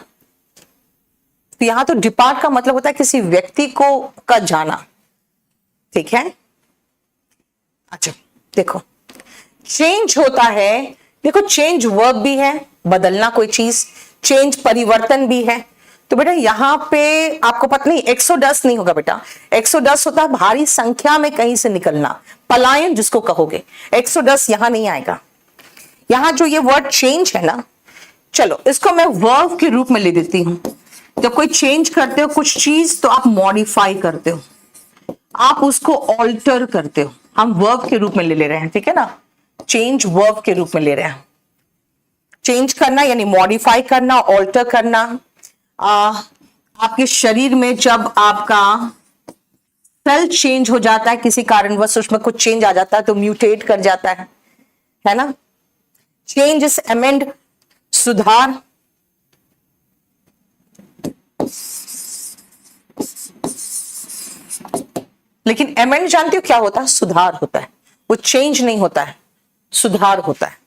तो यहां तो डिपार्ट का मतलब होता है किसी व्यक्ति को का जाना, ठीक है। अच्छा देखो, चेंज होता है, देखो चेंज वर्ब भी है, बदलना कोई चीज, चेंज परिवर्तन भी है। तो बेटा यहां पे आपको पता नहीं, 110 नहीं होगा बेटा। 110 होता है भारी संख्या में कहीं से निकलना, पलायन जिसको कहोगे। 110 यहां नहीं आएगा। यहां जो ये वर्ड चेंज है ना, चलो इसको मैं वर्ब के रूप में ले देती हूं। जब कोई चेंज करते हो कुछ चीज तो आप मॉडिफाई करते हो, आप उसको ऑल्टर करते हो। हम वर्ब के रूप में ले रहे हैं, ठीक है ना, चेंज वर्ब के रूप में ले रहे हैं। चेंज करना यानी मॉडिफाई करना, ऑल्टर करना। आपके शरीर में जब आपका सेल चेंज हो जाता है किसी कारणवश, उसमें कुछ चेंज आ जाता है तो म्यूटेट कर जाता है ना। चेंज इज अमेंड, सुधार। लेकिन अमेंड जानते हो क्या होता है? सुधार होता है, वो चेंज नहीं होता है, सुधार होता है।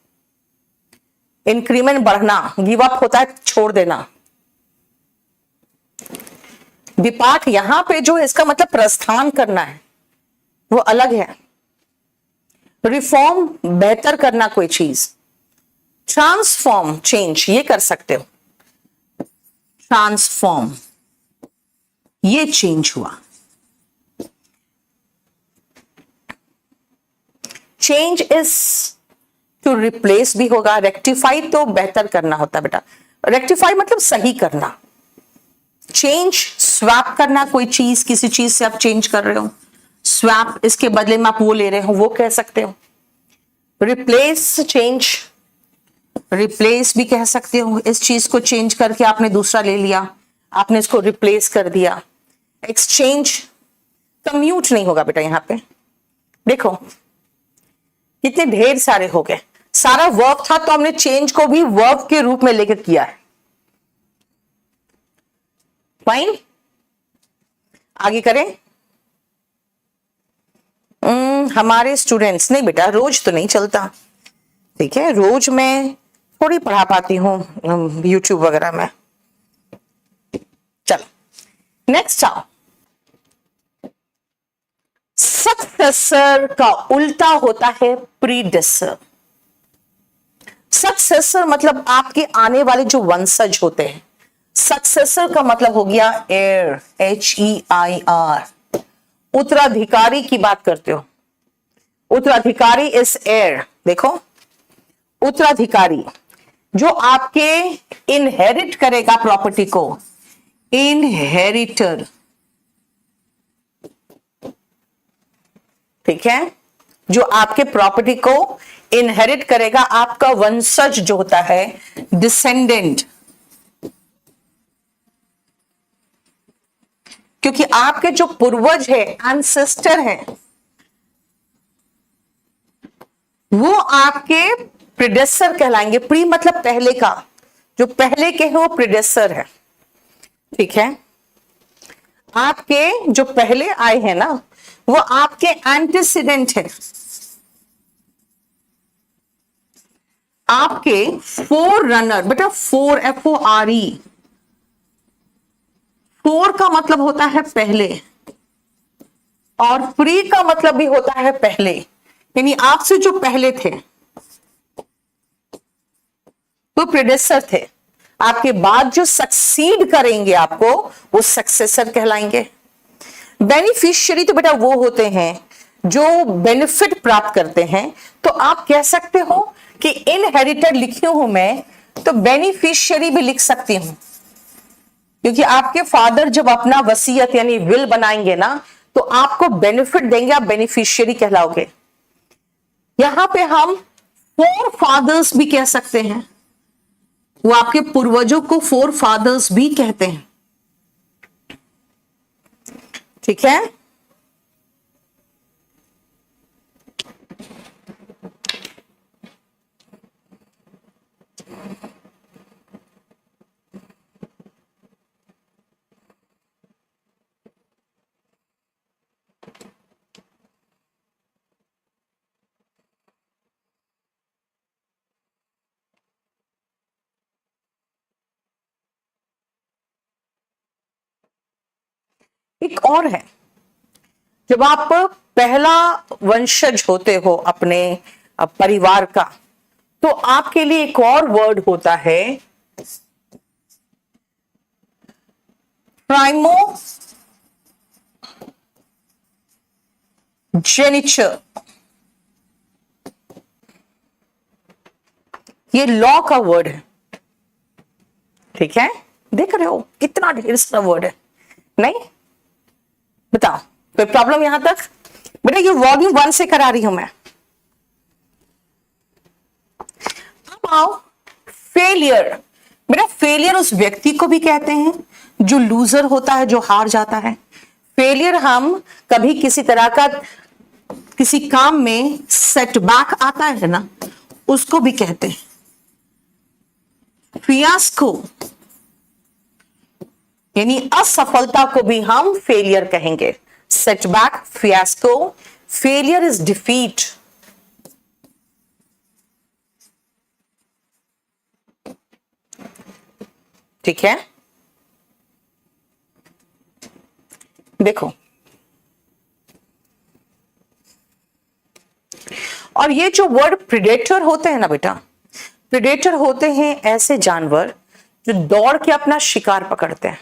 इंक्रीमेंट बढ़ना, गिव अप होता है छोड़ देना। डिपार्ट यहां पे जो है इसका मतलब प्रस्थान करना है, वो अलग है। रिफॉर्म बेहतर करना कोई चीज। ट्रांसफॉर्म चेंज, ये कर सकते हो। ट्रांसफॉर्म, ये चेंज हुआ। चेंज इज टू रिप्लेस भी होगा। रेक्टिफाई तो बेहतर करना होता है बेटा, रेक्टिफाई मतलब सही करना। चेंज स्वैप करना, कोई चीज किसी चीज से आप चेंज कर रहे हो, स्वैप, इसके बदले में आप वो ले रहे हो, वो कह सकते हो। रिप्लेस, चेंज, रिप्लेस भी कह सकते हो। इस चीज को चेंज करके आपने दूसरा ले लिया, आपने इसको रिप्लेस कर दिया। एक्सचेंज, कम्यूट नहीं होगा बेटा यहां पे। देखो कितने ढेर सारे हो गए, सारा वर्ब था तो हमने चेंज को भी वर्ब के रूप में लेकर किया है। फाइन, आगे करें। हमारे स्टूडेंट्स, नहीं बेटा रोज तो नहीं चलता, ठीक है, रोज मैं थोड़ी पढ़ा पाती हूँ यूट्यूब वगैरह में। चलो नेक्स्ट आओ। सक्सेसर का उल्टा होता है प्रीडेसर। सक्सेसर मतलब आपके आने वाले जो वंशज होते हैं। सक्सेसर का मतलब हो गया एयर, HEIR। उत्तराधिकारी की बात करते हो, उत्तराधिकारी इज एयर। देखो उत्तराधिकारी जो आपके इनहेरिट करेगा प्रॉपर्टी को, इनहेरिटर, ठीक है, जो आपके प्रॉपर्टी को इनहेरिट करेगा, आपका वंशज जो होता है, डिसेंडेंट। क्योंकि आपके जो पूर्वज है, एंसेस्टर है, वो आपके प्रीडेसर कहलाएंगे। प्री मतलब पहले का, जो पहले के हैं वो प्रीडेसर है, ठीक है। आपके जो पहले आए हैं ना, वो आपके एंटीसीडेंट है। आपके फोर रनर, बेटा फोर, FORE, फोर का मतलब होता है पहले, और प्री का मतलब भी होता है पहले, यानी आपसे जो पहले थे वो प्रीडेसर थे। आपके बाद जो सक्सीड करेंगे आपको, वो सक्सेसर कहलाएंगे। बेनिफिशियरी तो बेटा वो होते हैं जो बेनिफिट प्राप्त करते हैं। तो आप कह सकते हो कि इनहेरिटेड लिखी हूं मैं, तो बेनिफिशियरी भी लिख सकती हूं, क्योंकि आपके फादर जब अपना वसीयत यानी विल बनाएंगे ना, तो आपको बेनिफिट देंगे, आप बेनिफिशियरी कहलाओगे। यहां पे हम फोर फादर्स भी कह सकते हैं, वो आपके पूर्वजों को फोर फादर्स भी कहते हैं, ठीक है। एक और है, जब आप पहला वंशज होते हो अपने परिवार का, तो आपके लिए एक और वर्ड होता है प्राइमोजेनिचर। ये लॉ का वर्ड है, ठीक है। देख रहे हो कितना ढेर सारा वर्ड है, नहीं? बताओ कोई प्रॉब्लम यहां तक? बेटा ये वॉल्यूम 1 से करा रही हूं मैं। अब आओ फेलियर। बेटा फेलियर उस व्यक्ति को भी कहते हैं जो लूजर होता है, जो हार जाता है। फेलियर हम कभी किसी तरह का किसी काम में सेटबैक आता है ना, उसको भी कहते हैं। फियास्को यानी असफलता को भी हम फेलियर कहेंगे। Setback, fiasco. Failure is defeat. ठीक है, देखो और ये जो वर्ड प्रेडेटर होते हैं ना बेटा, प्रेडेटर होते हैं ऐसे जानवर जो दौड़ के अपना शिकार पकड़ते हैं।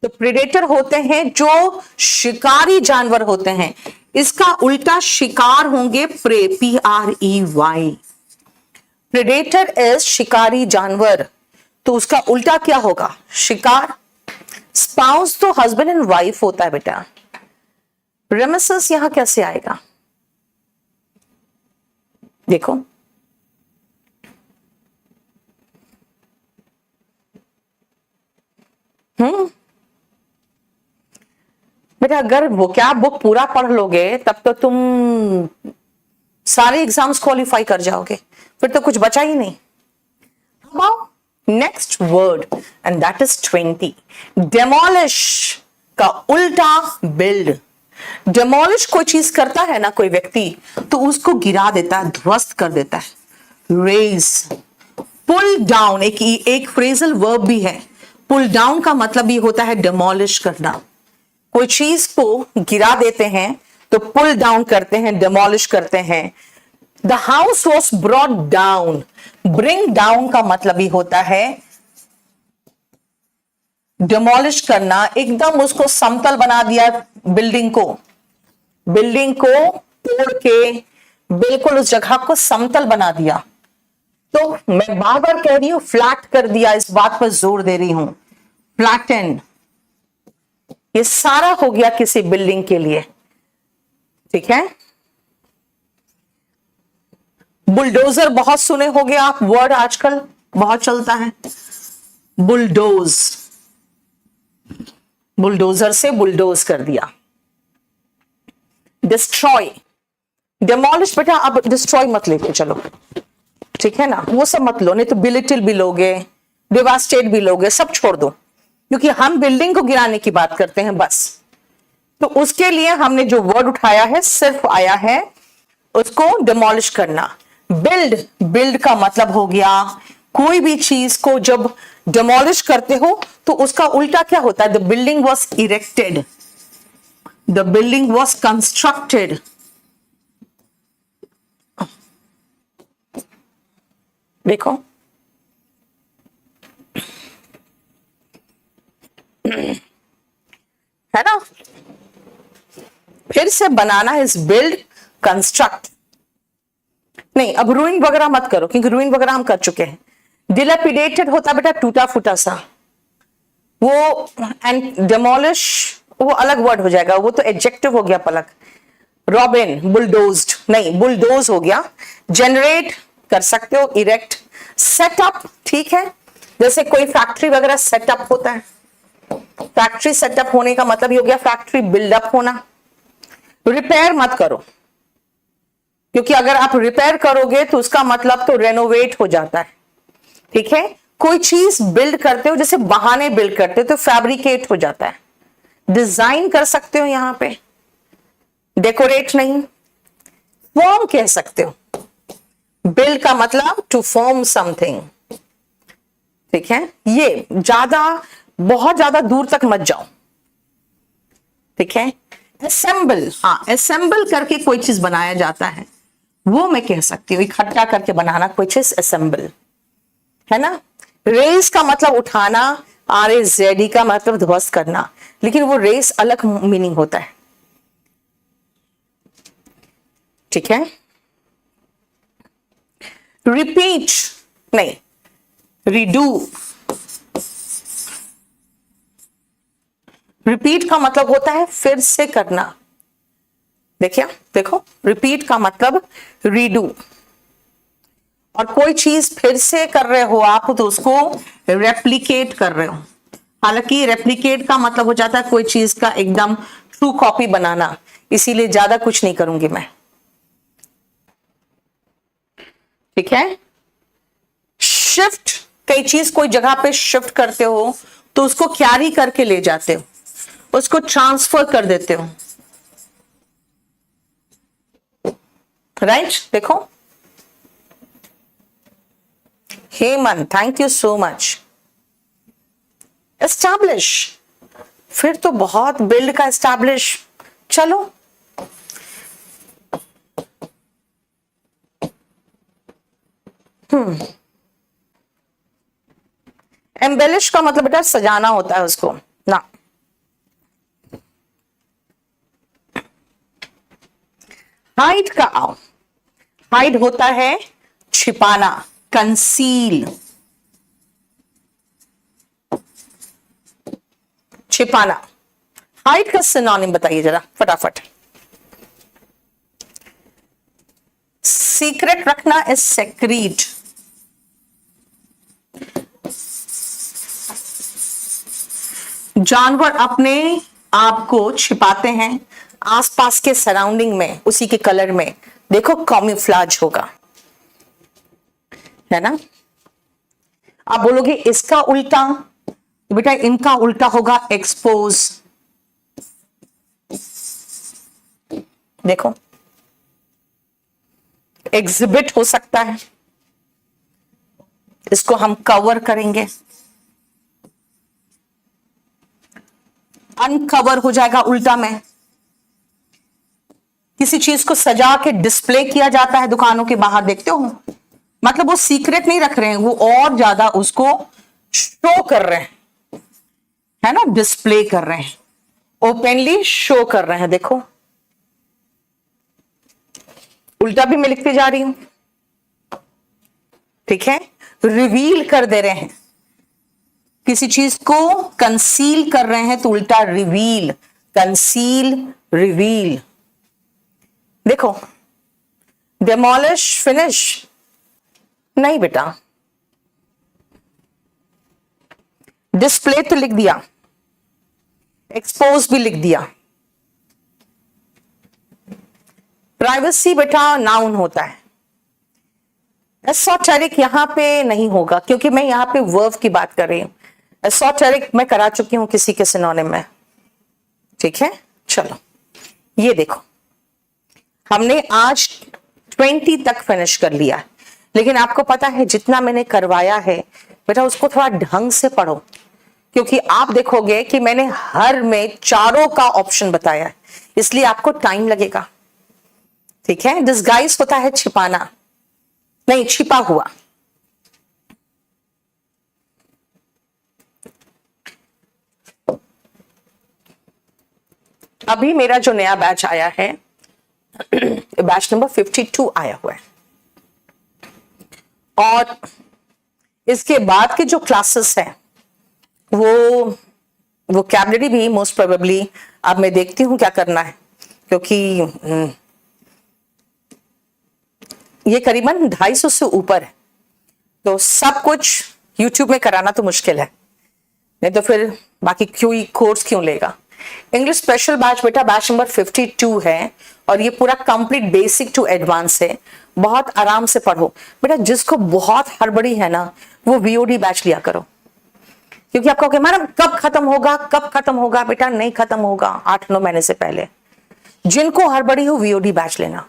तो प्रेडेटर होते हैं जो शिकारी जानवर होते हैं, इसका उल्टा शिकार होंगे प्रे, PREY। प्रेडेटर इज शिकारी जानवर, तो उसका उल्टा क्या होगा? शिकार। स्पाउस तो हस्बैंड एंड वाइफ होता है बेटा। रेमेसेस यहां कैसे आएगा? देखो बेटा अगर वोकैब बुक पूरा पढ़ लोगे तब तो तुम सारे एग्जाम्स क्वालिफाई कर जाओगे, फिर तो कुछ बचा ही नहीं। अब next word and that is 20। Demolish का उल्टा बिल्ड। डेमोलिश कोई चीज करता है ना कोई व्यक्ति, तो उसको गिरा देता है, ध्वस्त कर देता है। रेज, पुल डाउन एक फ्रेजल वर्ब भी है। पुल डाउन का मतलब ये होता है डेमोलिश करना। कोई चीज को गिरा देते हैं तो पुल डाउन करते हैं, डेमोलिश करते हैं। The house was brought down. Bring down का मतलब ही होता है डिमोलिश करना, एकदम उसको समतल बना दिया बिल्डिंग को तोड़ के बिल्कुल उस जगह को समतल बना दिया। तो मैं बार बार कह रही हूं फ्लैट कर दिया, इस बात पर जोर दे रही हूं, फ्लैटन। ये सारा हो गया किसी बिल्डिंग के लिए, ठीक है। बुलडोजर बहुत सुने होंगे आप, वर्ड आजकल बहुत चलता है। बुलडोज, बुलडोजर से बुलडोज कर दिया। डिस्ट्रॉय, डेमोलिश बेटा अब डिस्ट्रॉय मत लेके चलो, ठीक है ना, वो सब मत लो, नहीं तो बिलिटिल भी लोगे, डिवास्टेट भी लोगे, सब छोड़ दो, क्योंकि हम बिल्डिंग को गिराने की बात करते हैं बस। तो उसके लिए हमने जो वर्ड उठाया है सिर्फ आया है उसको डिमोलिश करना। बिल्ड, बिल्ड का मतलब हो गया कोई भी चीज को जब डिमोलिश करते हो तो उसका उल्टा क्या होता है? The building was erected, the building was constructed. देखो है ना, फिर से बनाना इज बिल्ड, कंस्ट्रक्ट। नहीं अब रूइन वगैरह मत करो, क्योंकि रूइन वगैरह हम कर चुके हैं। डिलेपिडेटेड होता बेटा टूटा फूटा सा, वो एंड डेमोलिश वो अलग वर्ड हो जाएगा, वो तो एडजेक्टिव हो गया पलक। रॉबिन, बुलडोज्ड, नहीं बुलडोज हो गया। जनरेट कर सकते हो, इरेक्ट। सेटअप, ठीक है, जैसे कोई फैक्ट्री वगैरह सेटअप होता है, फैक्ट्री सेटअप होने का मतलब ये हो गया फैक्ट्री बिल्डअप होना। रिपेयर मत करो, क्योंकि अगर आप रिपेयर करोगे तो उसका मतलब तो रेनोवेट हो जाता है, ठीक है। कोई चीज बिल्ड करते हो, जैसे बहाने बिल्ड करते हो तो फैब्रिकेट हो जाता है। डिजाइन कर सकते हो यहां पे, डेकोरेट नहीं। फॉर्म कह सकते हो, बिल्ड का मतलब टू फॉर्म समथिंग, ठीक है। ये बहुत ज्यादा दूर तक मत जाओ, ठीक है। असेंबल, हाँ असेंबल करके कोई चीज बनाया जाता है, वो मैं कह सकती हूँ, इकट्ठा करके बनाना कोई चीज असेंबल, है ना। रेस का मतलब उठाना, RAZD का मतलब ध्वस्त करना, लेकिन वो रेस अलग मीनिंग होता है, ठीक है। रिपीट नहीं, रिडू, रिपीट का मतलब होता है फिर से करना। देखिए, देखो, रिपीट का मतलब रीडू। और कोई चीज फिर से कर रहे हो आप तो उसको रेप्लिकेट कर रहे हो। हालांकि रेप्लिकेट का मतलब हो जाता है कोई चीज का एकदम ट्रू कॉपी बनाना, इसीलिए ज्यादा कुछ नहीं करूंगी मैं। ठीक है। शिफ्ट, कई चीज कोई जगह पे शिफ्ट करते हो तो उसको कैरी करके ले जाते हो, उसको ट्रांसफर कर देते हो। राइट, देखो, Hemant thank you so much. Establish, फिर तो बहुत बिल्ड का एस्टैब्लिश। चलो, एम्बेलिश का मतलब बेटा सजाना होता है उसको ना। हाइड का आओ, हाइड होता है छिपाना, कंसील, छिपाना। हाइड का सिनोनिम बताइए जरा फटाफट। सीक्रेट रखना इज सेक्रीट। जानवर अपने आप को छिपाते हैं आसपास के सराउंडिंग में, उसी के कलर में। देखो, कॉमिफ्लाज होगा, है ना। आप बोलोगे इसका उल्टा, बेटा इनका उल्टा होगा एक्सपोज। देखो, एग्जिबिट हो सकता है, इसको हम कवर करेंगे। अनकवर हो जाएगा उल्टा में। किसी चीज को सजा के डिस्प्ले किया जाता है दुकानों के बाहर, देखते हो, मतलब वो सीक्रेट नहीं रख रहे हैं, वो और ज्यादा उसको शो कर रहे हैं, है ना, डिस्प्ले कर रहे हैं, ओपनली शो कर रहे हैं। देखो, उल्टा भी मैं लिखते जा रही हूं। ठीक है, रिवील कर दे रहे हैं, किसी चीज को कंसील कर रहे हैं तो उल्टा रिवील, कंसील, रिवील। देखो, डेमोलिश, फिनिश नहीं बेटा, डिस्प्ले तो लिख दिया, एक्सपोज भी लिख दिया। प्राइवेसी बेटा नाउन होता है। एसोटेरिक यहां पे नहीं होगा क्योंकि मैं यहां पे वर्ब की बात कर रही हूं। एसोटेरिक मैं करा चुकी हूं किसी के सिनोनिम में। ठीक है, चलो ये देखो, हमने आज 20 तक फिनिश कर लिया है, लेकिन आपको पता है जितना मैंने करवाया है बेटा उसको थोड़ा ढंग से पढ़ो, क्योंकि आप देखोगे कि मैंने हर में चारों का ऑप्शन बताया है, इसलिए आपको टाइम लगेगा। ठीक है, डिस्गाइज होता है छिपाना, नहीं छिपा हुआ। अभी मेरा जो नया बैच आया है, बैच नंबर 52 आया हुआ है, और इसके बाद के जो क्लासेस हैं वो वोकैबुलरी भी मोस्ट प्रोबेबली अब मैं देखती हूं क्या करना है, क्योंकि ये करीबन 250 से ऊपर है, तो सब कुछ YouTube में कराना तो मुश्किल है, नहीं तो फिर बाकी क्यों कोर्स क्यों लेगा। इंग्लिश स्पेशल बैच बेटा बैच नंबर 52 है, और ये पूरा कंप्लीट बेसिक टू एडवांस है। बहुत आराम से पढ़ो बेटा, जिसको बहुत हड़बड़ी है ना वो VOD बैच लिया करो, क्योंकि आपको कहोगे मैडम कब खत्म होगा, कब खत्म होगा, बेटा नहीं खत्म होगा 8-9 महीने से पहले। जिनको हड़बड़ी हो VOD बैच लेना,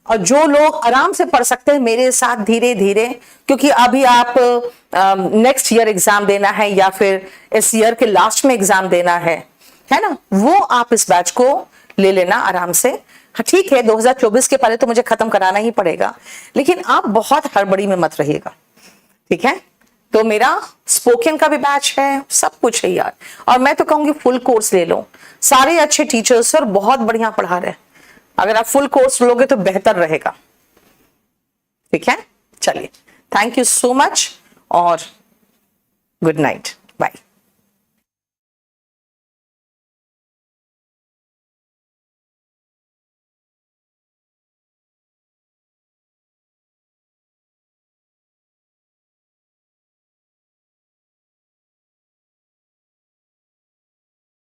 और जो लोग आराम से पढ़ सकते हैं मेरे साथ धीरे धीरे, क्योंकि अभी आप नेक्स्ट ईयर एग्जाम देना है या फिर इस ईयर के लास्ट में एग्जाम देना है ना, वो आप इस बैच को ले लेना आराम से। हाँ ठीक है, 2024 के पहले तो मुझे खत्म कराना ही पड़ेगा, लेकिन आप बहुत हड़बड़ी में मत रहिएगा। ठीक है, तो मेरा स्पोकन का भी बैच है, सब कुछ है यार, और मैं तो कहूंगी फुल कोर्स ले लो, सारे अच्छे टीचर्स और बहुत बढ़िया पढ़ा रहे। अगर आप फुल कोर्स लोगे तो बेहतर रहेगा। ठीक है, चलिए, थैंक यू सो मच और गुड नाइट, बाय।